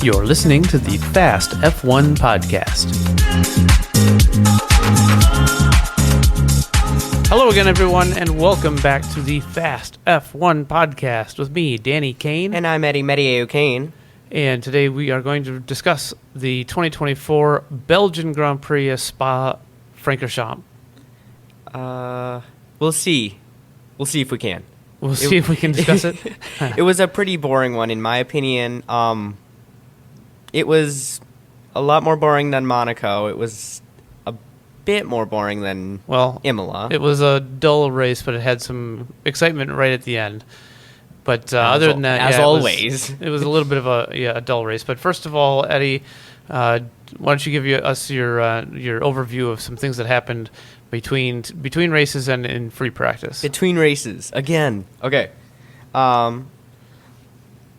You're listening to the Fast F1 podcast. Hello again, everyone, and welcome back to the Fast F1 podcast with me, Danny Kane. And I'm Eddie Meteye-O'Kane. And today we are going to discuss the 2024 Belgian Grand Prix Spa-Francorchamps. We'll see. We'll see if we can. We'll see if we can discuss it. It was a pretty boring one, in my opinion. It was a lot more boring than Monaco. It was a bit more boring than Imola. It was a dull race, but it had some excitement right at the end. But other than that, as always, it was a little bit of a dull race. But first of all, Eddie, why don't you give us your overview of some things that happened between races and in free practice? Between races again. Okay.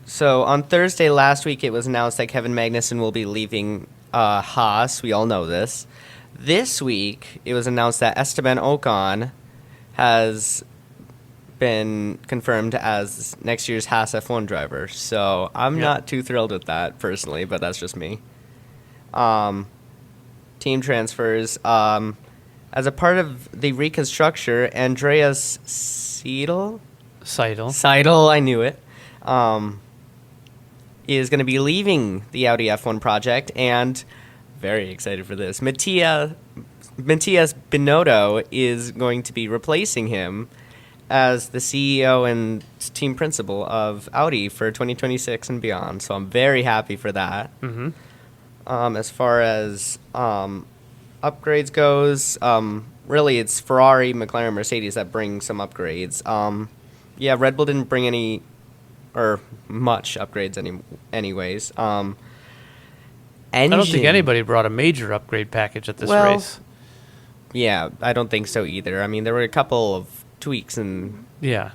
So on Thursday last week, it was announced that Kevin Magnussen will be leaving Haas. We all know this. This week, it was announced that Esteban Ocon has been confirmed as next year's Haas F1 driver. So I'm not too thrilled with that personally, but that's just me. Team transfers. As a part of the reconstruction, Andreas Seidel, I knew it, is going to be leaving the Audi F1 project, and very excited for this. Matthias Binotto is going to be replacing him as the CEO and team principal of Audi for 2026 and beyond. So I'm very happy for that. Mm-hmm. As far as upgrades goes, really it's Ferrari, McLaren, Mercedes that bring some upgrades. Red Bull didn't bring any or much upgrades anyways. I don't think anybody brought a major upgrade package at this race. Yeah, I don't think so either. I mean, there were a couple of tweaks and the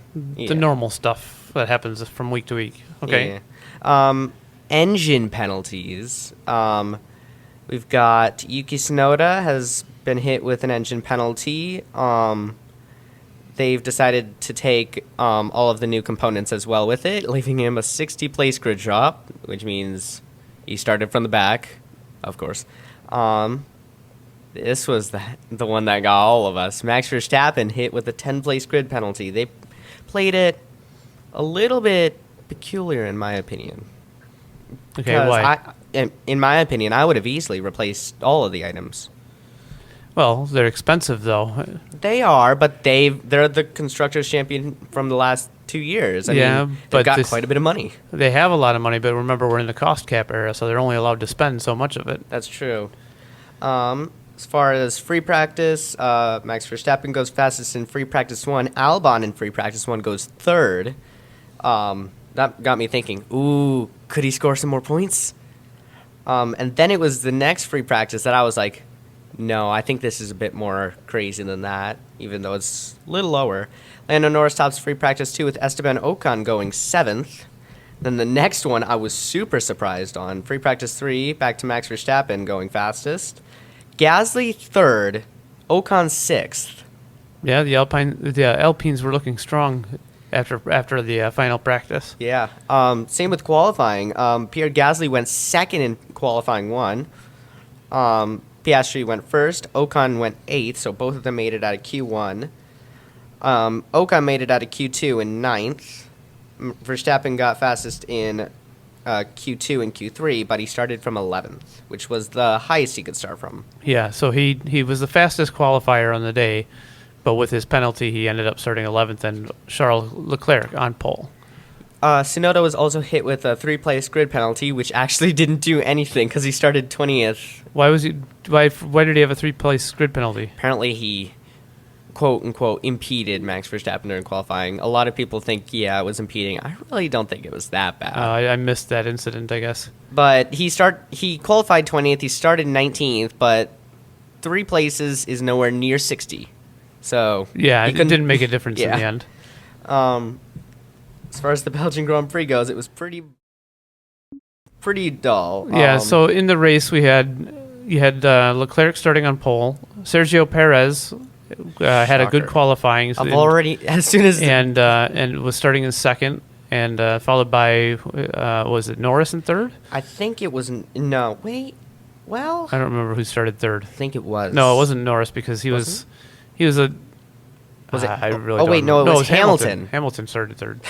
normal stuff that happens from week to week. Okay. Yeah. Engine penalties. We've got Yuki Tsunoda has been hit with an engine penalty. They've decided to take all of the new components as well with it, leaving him a 60-place grid drop, which means he started from the back, of course. This was the one that got all of us. Max Verstappen hit with a 10-place grid penalty. They played it a little bit peculiar, in my opinion. Okay, why? In my opinion, I would have easily replaced all of the items. Well, they're expensive, though. They are, but they're the Constructors' Champion from the last 2 years. I mean, they've got quite a bit of money. They have a lot of money, but remember, we're in the cost cap era, so they're only allowed to spend so much of it. That's true. As far as free practice, Max Verstappen goes fastest in free practice 1. Albon in free practice 1 goes third. That got me thinking, ooh, could he score some more points? And then it was the next free practice that I was like, no, I think this is a bit more crazy than that, even though it's a little lower. Lando Norris tops free practice 2 with Esteban Ocon going 7th. Then the next one I was super surprised on. Free practice 3, back to Max Verstappen going fastest. Gasly 3rd, Ocon 6th. Yeah, the Alpines were looking strong after the final practice. Yeah. Same with qualifying. Pierre Gasly went 2nd in qualifying 1. Piastri went 1st. Ocon went 8th, so both of them made it out of Q1. Ocon made it out of Q2 in 9th. Verstappen got fastest in Q2 and Q3, but he started from 11th, which was the highest he could start from. Yeah, so he was the fastest qualifier on the day, but with his penalty, he ended up starting 11th, and Charles Leclerc on pole. Tsunoda was also hit with a 3-place grid penalty, which actually didn't do anything because he started 20th. Why did he have a 3-place grid penalty? Apparently he, quote-unquote, impeded Max Verstappen during qualifying. A lot of people think, it was impeding. I really don't think it was that bad. I missed that incident, I guess. But he qualified 20th. He started 19th, but 3 places is nowhere near 60. So yeah, it didn't make a difference in the end. As far as the Belgian Grand Prix goes, it was pretty dull. Yeah, so in the race you had Leclerc starting on pole. Sergio Perez had a good qualifying. I've already, as soon as and was starting in second. and followed by was it Norris in third? I think it was no. Wait, well, I don't remember who started third. I think it was. No, it wasn't Norris because he was a. Was it? I really oh don't wait, no, remember. it was Hamilton. Hamilton started third.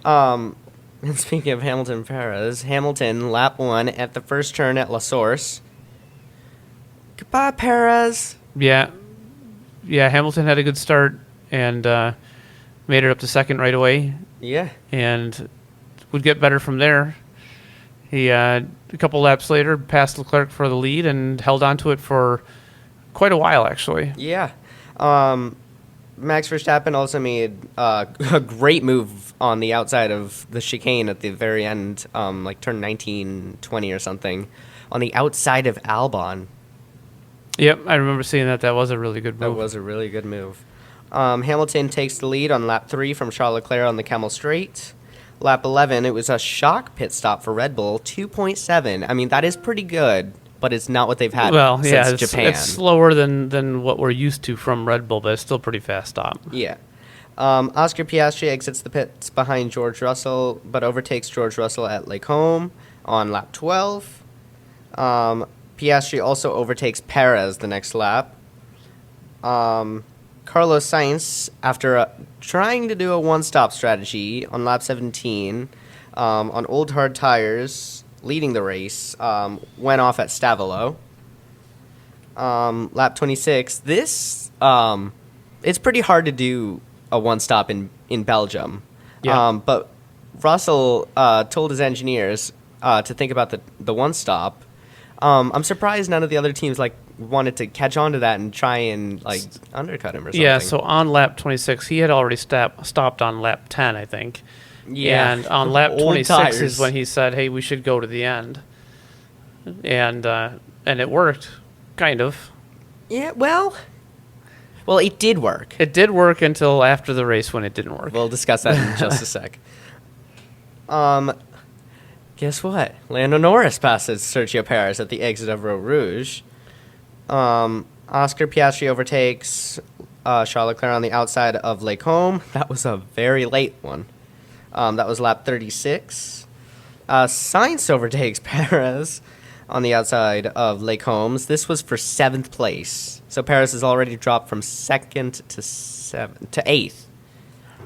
And speaking of Hamilton Perez, Hamilton lap 1 at the first turn at La Source. Goodbye, Perez. Yeah, Hamilton had a good start and made it up to second right away, Yeah. and would get better from there. He a couple laps later passed Leclerc for the lead and held on to it for quite a while, actually. Yeah. Max Verstappen also made a great move on the outside of the chicane at the very end, like turn 19, 20 or something, on the outside of Albon. Yep, I remember seeing that. That was a really good move. That was a really good move. Hamilton takes the lead on lap 3 from Charles Leclerc on the Camel Straight. Lap 11, it was a shock pit stop for Red Bull, 2.7. I mean, that is pretty good, but it's not what they've had since Japan. It's slower than what we're used to from Red Bull, but it's still pretty fast stop. Yeah. Oscar Piastri exits the pits behind George Russell, but overtakes George Russell at Lake Home on lap 12. Piastri also overtakes Perez the next lap. Carlos Sainz, after trying to do a one-stop strategy on lap 17 on old hard tires, leading the race, went off at Stavolo. Lap 26. This, it's pretty hard to do a one-stop in Belgium. Yeah. But Russell told his engineers to think about the one-stop. I'm surprised none of the other teams wanted to catch on to that and try and undercut him or something. Yeah, so on lap 26, he had already stopped on lap 10, I think. Yeah. And on lap Old 26 tires. is when he said, "Hey, we should go to the end." And it worked, kind of. Yeah, well, it did work. It did work until after the race when it didn't work. We'll discuss that in just a sec. Guess what? Lando Norris passes Sergio Perez at the exit of Eau Rouge. Oscar Piastri overtakes Charles Leclerc on the outside of Lake Home. That was a very late one. That was lap 36. Sainz overtakes Perez on the outside of Lake Holmes. This was for 7th place. So Perez has already dropped from 2nd to 8th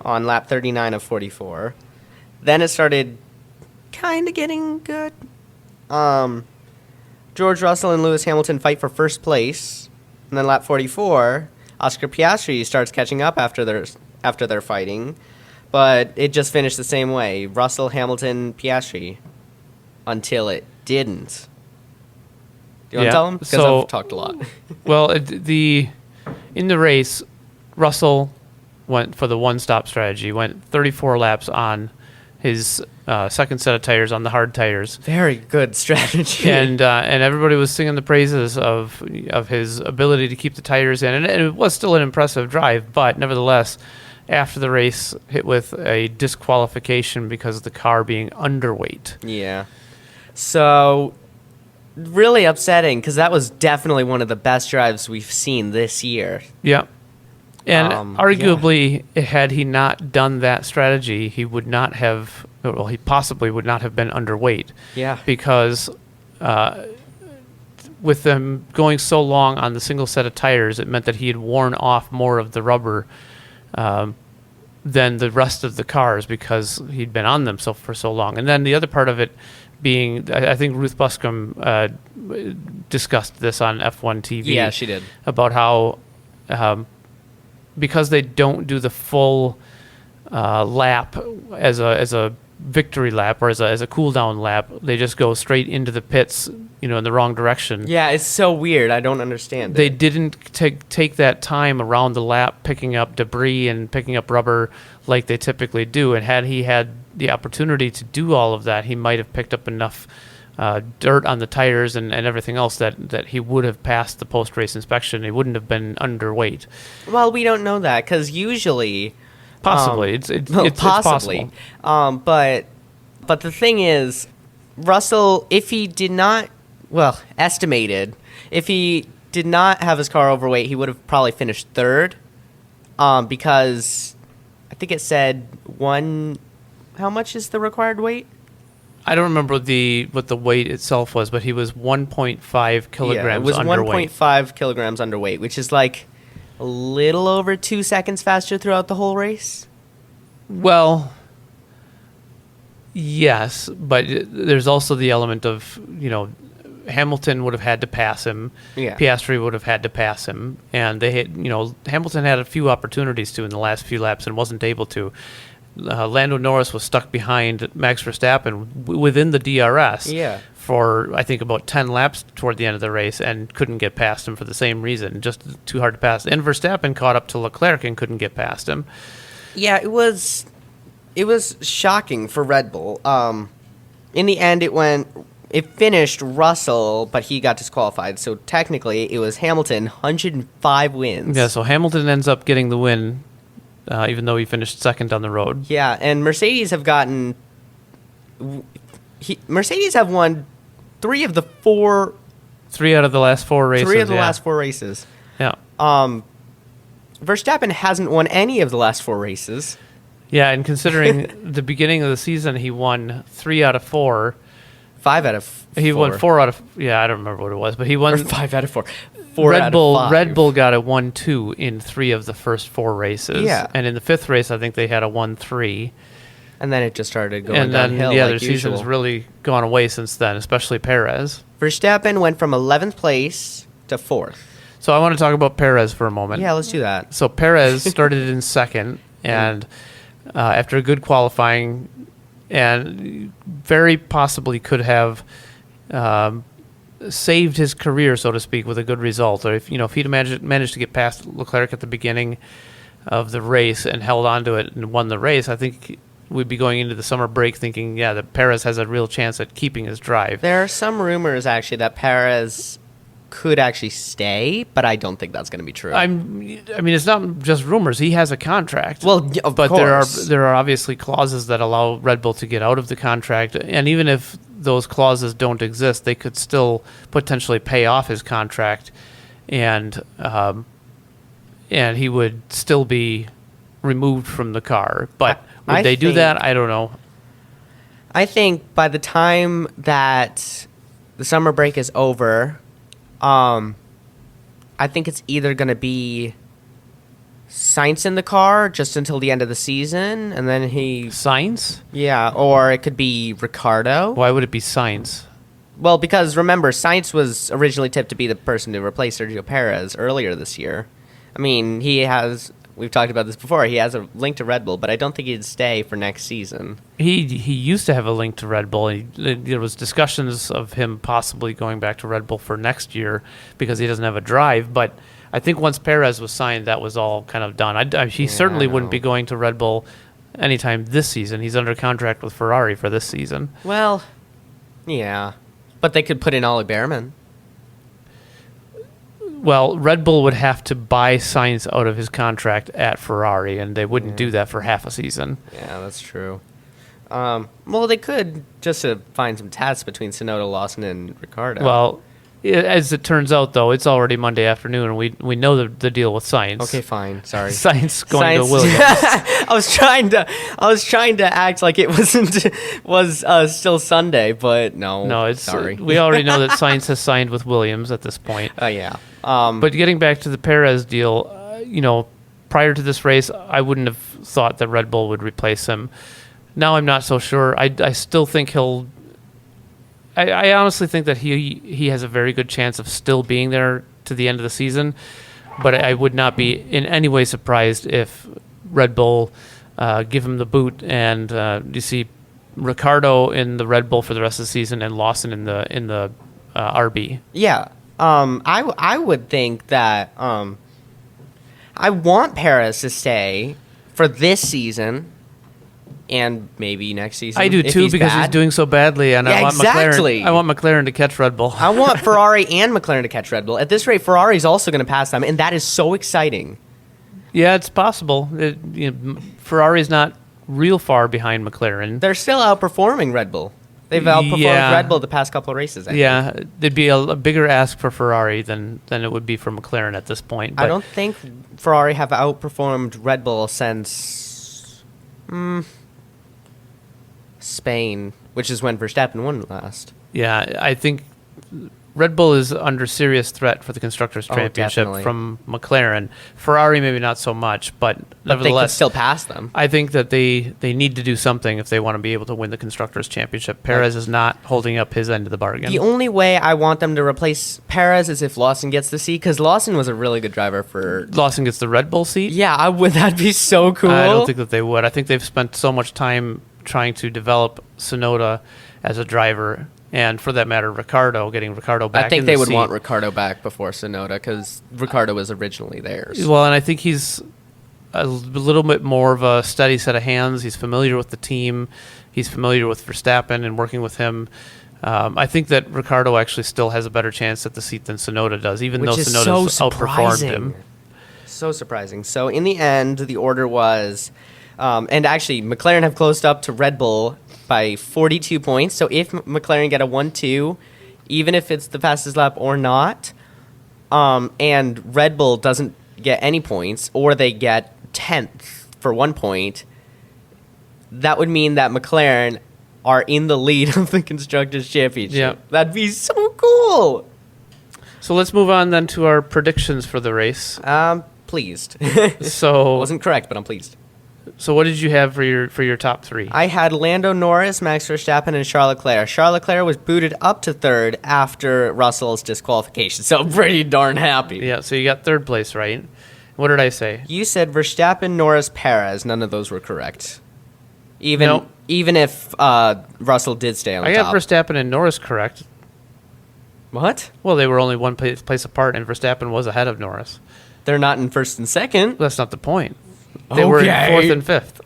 on lap 39 of 44. Then it started kind of getting good. George Russell and Lewis Hamilton fight for first place. And then lap 44, Oscar Piastri starts catching up after their fighting. But it just finished the same way. Russell, Hamilton, Piastri. Until it didn't. Do you want to tell them? Because I've talked a lot. Well, in the race, Russell went for the one-stop strategy, went 34 laps on his second set of tires, on the hard tires. Very good strategy. And everybody was singing the praises of his ability to keep the tires in. And it was still an impressive drive, but nevertheless, after the race, hit with a disqualification because of the car being underweight. Yeah. So, really upsetting, because that was definitely one of the best drives we've seen this year. Yeah. And arguably, had he not done that strategy, he would not have, well, he possibly would not have been underweight. Yeah. Because with them going so long on the single set of tires, it meant that he had worn off more of the rubber than the rest of the cars because he'd been on them for so long. And then the other part of it being, I think Ruth Buscom discussed this on F1 TV. Yeah, she did. About how because they don't do the full lap as a victory lap or as a cool down lap, they just go straight into the pits, in the wrong direction. Yeah, it's so weird. I don't understand They it. didn't take that time around the lap picking up debris and picking up rubber like they typically do. And had he had the opportunity to do all of that, he might have picked up enough dirt on the tires and everything else that he would have passed the post-race inspection. He wouldn't have been underweight. Well, we don't know that, because usually... Possibly. It's possibly. possible. But the thing is, Russell, if he did not... Well, estimated, if he did not have his car overweight, he would have probably finished third. Because I think it said How much is the required weight? I don't remember what the weight itself was, but he was 1.5 kilograms it was underweight. 1.5 kilograms underweight, which is like a little over 2 seconds faster throughout the whole race. Well, yes, but there's also the element of, Hamilton would have had to pass him. Yeah. Piastri would have had to pass him. And they had, Hamilton had a few opportunities to in the last few laps and wasn't able to. Lando Norris was stuck behind Max Verstappen within the DRS for, I think, about 10 laps toward the end of the race and couldn't get past him for the same reason, just too hard to pass. And Verstappen caught up to Leclerc and couldn't get past him. Yeah, it was shocking for Red Bull. In the end, it finished Russell, but he got disqualified. So technically, it was Hamilton, 105 wins. Yeah, so Hamilton ends up getting the win, even though he finished second on the road. Yeah, and Mercedes have won 3 of the 4. 3 out of the last 4 races. 3 of the last 4 races. Yeah. Verstappen hasn't won any of the last 4 races. Yeah, and considering the beginning of the season, he won 3 out of 4. 5 out of 4. He won 4 out of... Yeah, I don't remember what it was, but he won... Or 5 out of 4. 4 out of 5. Red Bull got a 1-2 in 3 of the first 4 races. Yeah. And in the 5th race, I think they had a 1-3. And then it just started going and then, downhill their like usual. season's really gone away since then, especially Perez. Verstappen went from 11th place to 4th. So I want to talk about Perez for a moment. Yeah, let's do that. So Perez started in second, and after a good qualifying, and very possibly could have saved his career, so to speak, with a good result. Or if he'd managed to get past Leclerc at the beginning of the race and held on to it and won the race, I think we'd be going into the summer break thinking, that Perez has a real chance at keeping his drive. There are some rumors, actually, that Perez could actually stay, but I don't think that's going to be true. I mean, it's not just rumors. He has a contract. Well, of but course. there are obviously clauses that allow Red Bull to get out of the contract, and even if those clauses don't exist, they could still potentially pay off his contract, and he would still be removed from the car. But would they do that? I don't know. I think by the time that the summer break is over, I think it's either going to be Sainz in the car just until the end of the season, and then Sainz? Yeah, or it could be Ricciardo. Why would it be Sainz? Well, because remember, Sainz was originally tipped to be the person to replace Sergio Perez earlier this year. I mean, we've talked about this before, he has a link to Red Bull, but I don't think he'd stay for next season. He used to have a link to Red Bull. There was discussions of him possibly going back to Red Bull for next year because he doesn't have a drive, but I think once Perez was signed, that was all kind of done. He certainly wouldn't be going to Red Bull anytime this season. He's under contract with Ferrari for this season. Well, yeah, but they could put in Ollie Behrman. Well, Red Bull would have to buy Sainz out of his contract at Ferrari, and they wouldn't do that for half a season. Yeah, that's true. Well, they could just to find some tats between Tsunoda, Lawson, and Ricciardo. Well, as it turns out, though, it's already Monday afternoon, and we know the deal with Sainz. Okay, fine. Sorry. Sainz going to Williams. I was trying to act like it was still Sunday, but no. No, it's sorry. We already know that Sainz has signed with Williams at this point. Yeah. But getting back to the Perez deal, prior to this race, I wouldn't have thought that Red Bull would replace him. Now I'm not so sure. I still think he'll. I honestly think that he has a very good chance of still being there to the end of the season, but I would not be in any way surprised if Red Bull give him the boot and you see Ricciardo in the Red Bull for the rest of the season and Lawson in the RB. Yeah. I would think that I want Perez to stay for this season and maybe next season. I do too because he's doing so badly, and I want McLaren to catch Red Bull. I want Ferrari and McLaren to catch Red Bull. At this rate, Ferrari's also going to pass them, and that is so exciting. Yeah, it's possible. Ferrari's not real far behind McLaren. They're still outperforming Red Bull. They've outperformed Red Bull the past couple of races. I think. There'd be a bigger ask for Ferrari than it would be for McLaren at this point. But I don't think Ferrari have outperformed Red Bull since Spain, which is when Verstappen won last. Yeah, I think Red Bull is under serious threat for the Constructors' Championship definitely. from McLaren. Ferrari maybe not so much, but But they could nevertheless, still pass them. I think that they need to do something if they want to be able to win the Constructors' Championship. Perez is not holding up his end of the bargain. The only way I want them to replace Perez is if Lawson gets the seat, because Lawson was a really good driver for... Lawson gets the Red Bull seat. Yeah, would that be so cool? I don't think that they would. I think they've spent so much time trying to develop Tsunoda as a driver, and for that matter, getting Ricardo back. I think in they the would seat. want Ricardo back before Tsunoda, because Ricardo was originally theirs. Well, and I think he's a little bit more of a steady set of hands. He's familiar with the team. He's familiar with Verstappen and working with him. I think that Ricardo actually still has a better chance at the seat than Tsunoda does, even Which though is Tsunoda's so outperformed surprising. him. So surprising. So in the end, the order was, and actually McLaren have closed up to Red Bull by 42 points. So if McLaren get a 1-2, even if it's the fastest lap or not, and Red Bull doesn't get any points, or they get 10th for 1 point, that would mean that McLaren are in the lead of the Constructors' Championship. Yeah. That'd be so cool. So let's move on then to our predictions for the race. Pleased. So, Wasn't correct, but I'm pleased. so what did you have for your top three? I had Lando Norris, Max Verstappen, and Charles Leclerc. Charles Leclerc was booted up to third after Russell's disqualification, so I'm pretty darn happy. Yeah, so you got third place, right? What did I say? You said Verstappen, Norris, Perez. None of those were correct. Nope. Even if Russell did stay on I top. got Verstappen and Norris correct. What? Well, they were only one place apart, and Verstappen was ahead of Norris. They're not in first and second. That's not the point. They were in Okay. fourth and fifth.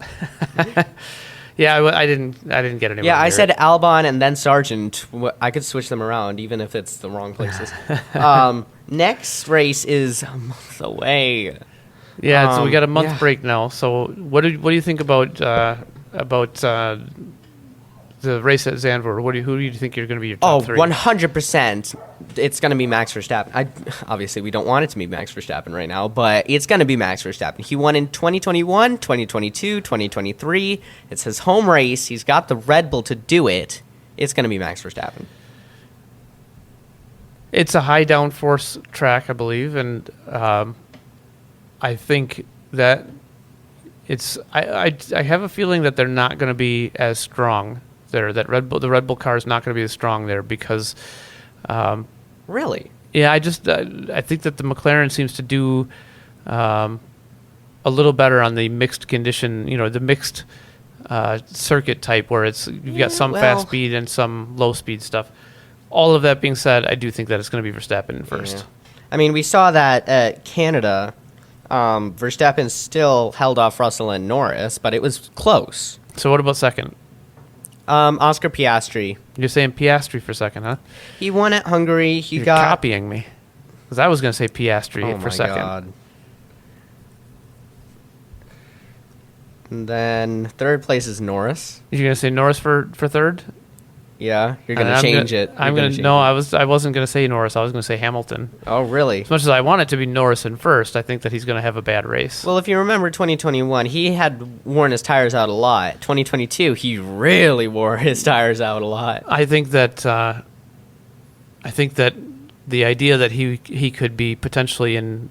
Yeah, I didn't get anywhere. Yeah, I near said it. Albon and then Sargent. I could switch them around, even if it's the wrong places. Next race is a month away. Yeah, so we got a month yeah. break now. So what do you think about the race at Zandvoort? Who do you think you're going to be your top three? 100%. It's going to be Max Verstappen. Obviously, we don't want it to be Max Verstappen right now, but it's going to be Max Verstappen. He won in 2021, 2022, 2023. It's his home race. He's got the Red Bull to do it. It's going to be Max Verstappen. It's a high downforce track, I believe, and I think that it's. I have a feeling that they're not going to be as strong there. That the Red Bull car is not going to be as strong there because. Really? Yeah, I think that the McLaren seems to do a little better on the mixed condition, the mixed circuit type where you've got some fast speed and some low speed stuff. All of that being said, I do think that it's going to be Verstappen in first. Yeah. I mean, we saw that at Canada, Verstappen still held off Russell and Norris, but it was close. So what about second? Oscar Piastri. You're saying Piastri for second, huh? He won at Hungary. You're copying me. Because I was going to say Piastri for second. God. And then third place is Norris. You're going to say Norris for third? Yeah, you're going And to I'm change gonna- it. I'm You're going to change no. it. I wasn't going to say Norris. I was going to say Hamilton. Oh, really? As much as I want it to be Norris in first, I think that he's going to have a bad race. Well, if you remember 2021, he had worn his tires out a lot. 2022, he really wore his tires out a lot. I think that the idea that he could be potentially in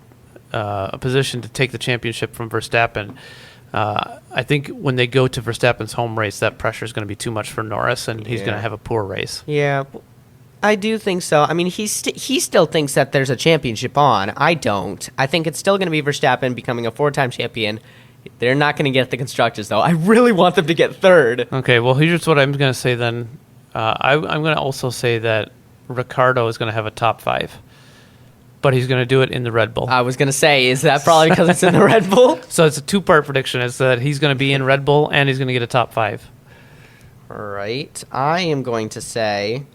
a position to take the championship from Verstappen. I think when they go to Verstappen's home race, that pressure is going to be too much for Norris, and he's going to have a poor race. Yeah, I do think so. I mean, he still thinks that there's a championship on. I don't. I think it's still going to be Verstappen becoming a 4-time champion. They're not going to get the constructors, though. I really want them to get third. Okay, well, here's what I'm going to say then. I'm going to also say that Ricciardo is going to have a top 5. But he's going to do it in the Red Bull. I was going to say, is that probably because it's in the Red Bull? So it's a 2-part prediction. It's that he's going to be in Red Bull and he's going to get a top 5. All right. I am going to say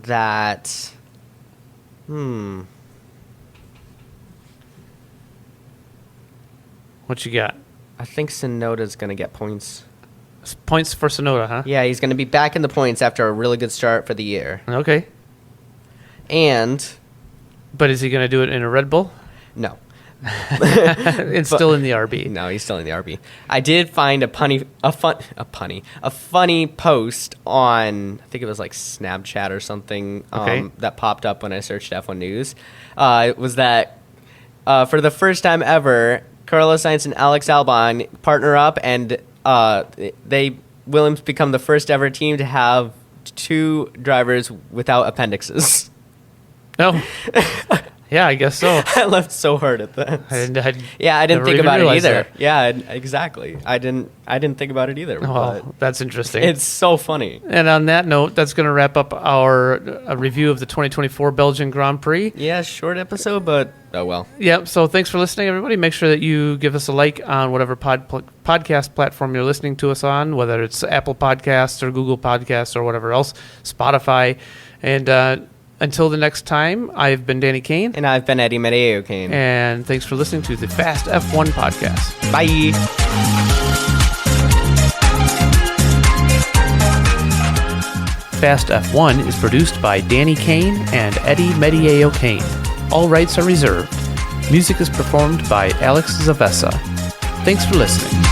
that... What you got? I think Tsunoda's going to get points. Points for Tsunoda, huh? Yeah, he's going to be back in the points after a really good start for the year. Okay. And... But is he going to do it in a Red Bull? No. It's still in the RB. No, he's still in the RB. I did find a funny post on, I think it was like Snapchat or something, Okay. that popped up when I searched F1 News. It was that for the first time ever, Carlos Sainz and Alex Albon partner up, and Williams become the first ever team to have 2 drivers without appendixes. No. Yeah, I guess so. I left so hard at that. I didn't think even about it realize either. that. Yeah, exactly. I didn't think about it either. Oh, But that's interesting. it's so funny. And on that note, that's going to wrap up our review of the 2024 Belgian Grand Prix. Yeah, short episode, but oh well. Yep. So thanks for listening, everybody. Make sure that you give us a like on whatever podcast platform you're listening to us on, whether it's Apple Podcasts or Google Podcasts or whatever else, Spotify. And until the next time, I've been Danny Kane. And I've been Eddie Meteye-O'Kane. And thanks for listening to the Fast F1 podcast. Bye. Fast F1 is produced by Danny Kane and Eddie Meteye-O'Kane. All rights are reserved. Music is performed by Alex Zavesa. Thanks for listening.